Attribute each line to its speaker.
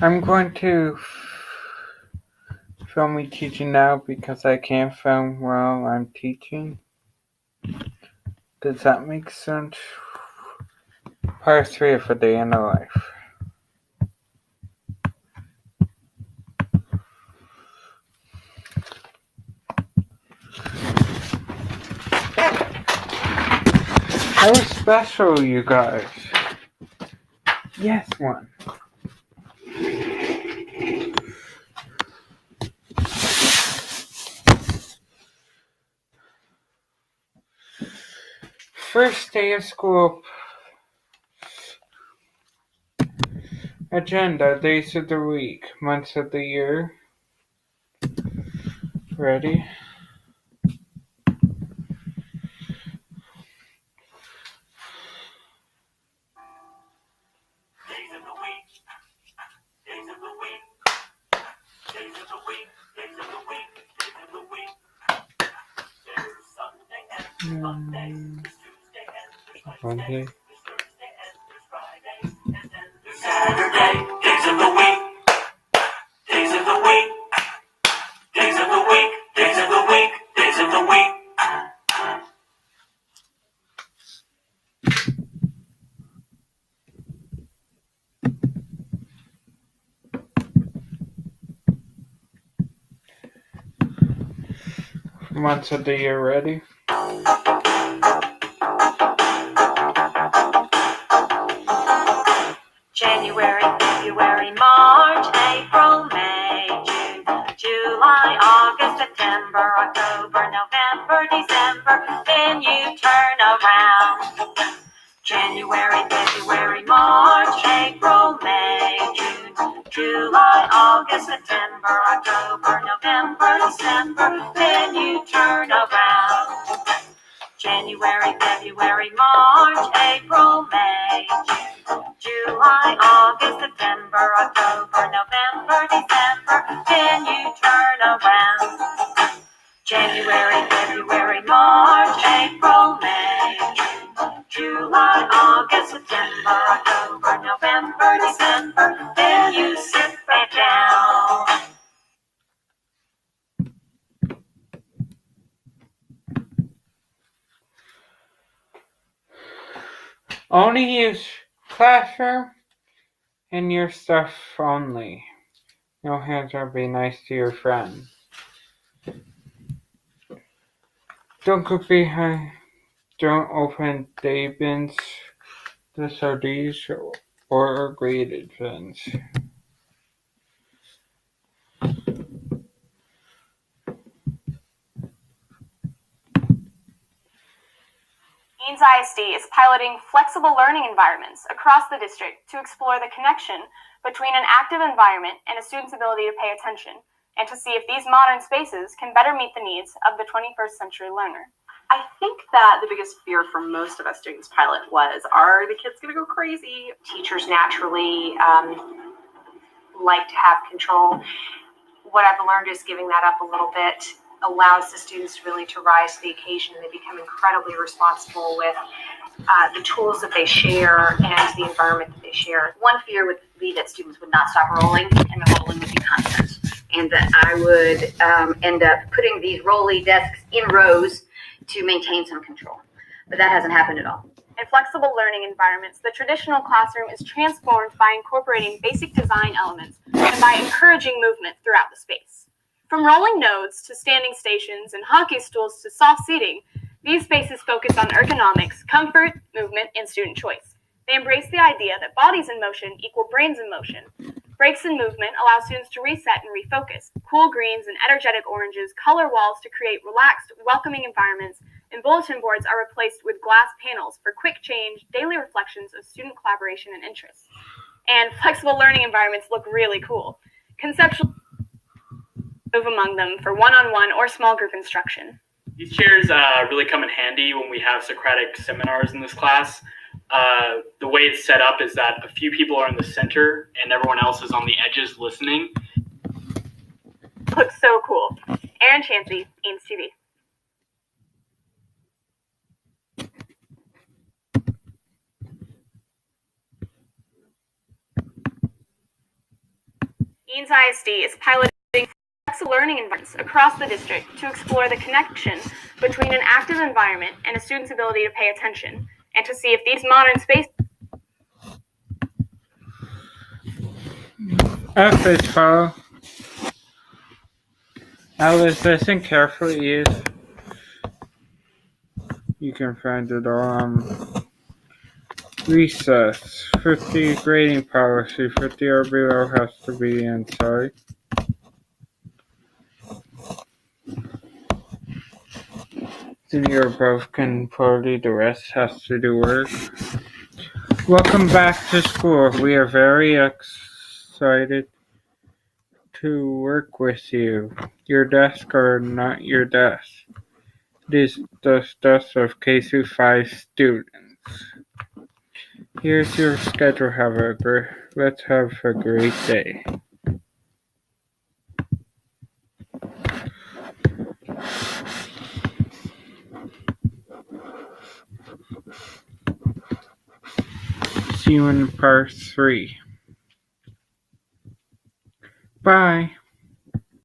Speaker 1: I'm going to film me teaching now because I can't film while I'm teaching. Does that make sense? Part 3 of A Day in the Life. How special, you guys. Yes, one. First day of school. Agenda, days of the week, months of the year. Ready? Monday.
Speaker 2: Saturday, days of the week, days of the week, days of the week, days of the week, days of the week.
Speaker 1: Months of the year, ready?
Speaker 3: January, February, March, April, May, June, July, August, September, October, November, December, then you turn around. January, February, March, April, May, June, July, August, September, October, November, December, then you turn around. January, February, March, April, May, June, July, August, September, October, November, December, then you turn around. January, February, March, April, May, June, July, August, September, October, November, December, then you sit back down.
Speaker 1: Only use classroom and your stuff only. No hands or be nice to your friends. Don't go behind. Don't open day bins, the sardines, or graded bins.
Speaker 4: Ames ISD is piloting flexible learning environments across the district to explore the connection between an active environment and a student's ability to pay attention, and to see if these modern spaces can better meet the needs of the 21st century learner.
Speaker 5: I think that the biggest fear for most of us doing this pilot was, are the kids going to go crazy? Teachers naturally like to have control. What I've learned is giving that up a little bit allows the students really to rise to the occasion, and they become incredibly responsible with the tools that they share and the environment that they share.
Speaker 6: One fear would be that students would not stop rolling, and the rolling would be constant, and that I would end up putting these rolly desks in rows to maintain some control. But that hasn't happened at all.
Speaker 4: In flexible learning environments, the traditional classroom is transformed by incorporating basic design elements and by encouraging movement throughout the space. From rolling nodes to standing stations and hockey stools to soft seating, these spaces focus on ergonomics, comfort, movement, and student choice. They embrace the idea that bodies in motion equal brains in motion. Breaks in movement allow students to reset and refocus. Cool greens and energetic oranges color walls to create relaxed, welcoming environments, and bulletin boards are replaced with glass panels for quick change, daily reflections of student collaboration and interests. And flexible learning environments look really cool. Conceptual move among them for one-on-one or small group instruction.
Speaker 7: These chairs really come in handy when we have Socratic seminars in this class. The way it's set up is that a few people are in the center and everyone else is on the edges listening.
Speaker 4: Looks so cool. Erin Chansey, Ames TV. Dean's ISD is piloting flexible learning environments across the district to explore the connection between an active environment and a student's ability to pay attention, and to see if these modern spaces.
Speaker 1: F is follow. L is listen carefully. E is you can find it all on recess. 50 grading policy. 50 or below has to be inside. Senior above can party, the rest has to do work. Welcome back to school. We are very excited to work with you. Your desks are not your desks. It is the desks of K through 5 students. Here's your schedule, however. Let's have a great day. See you in part 3. Bye.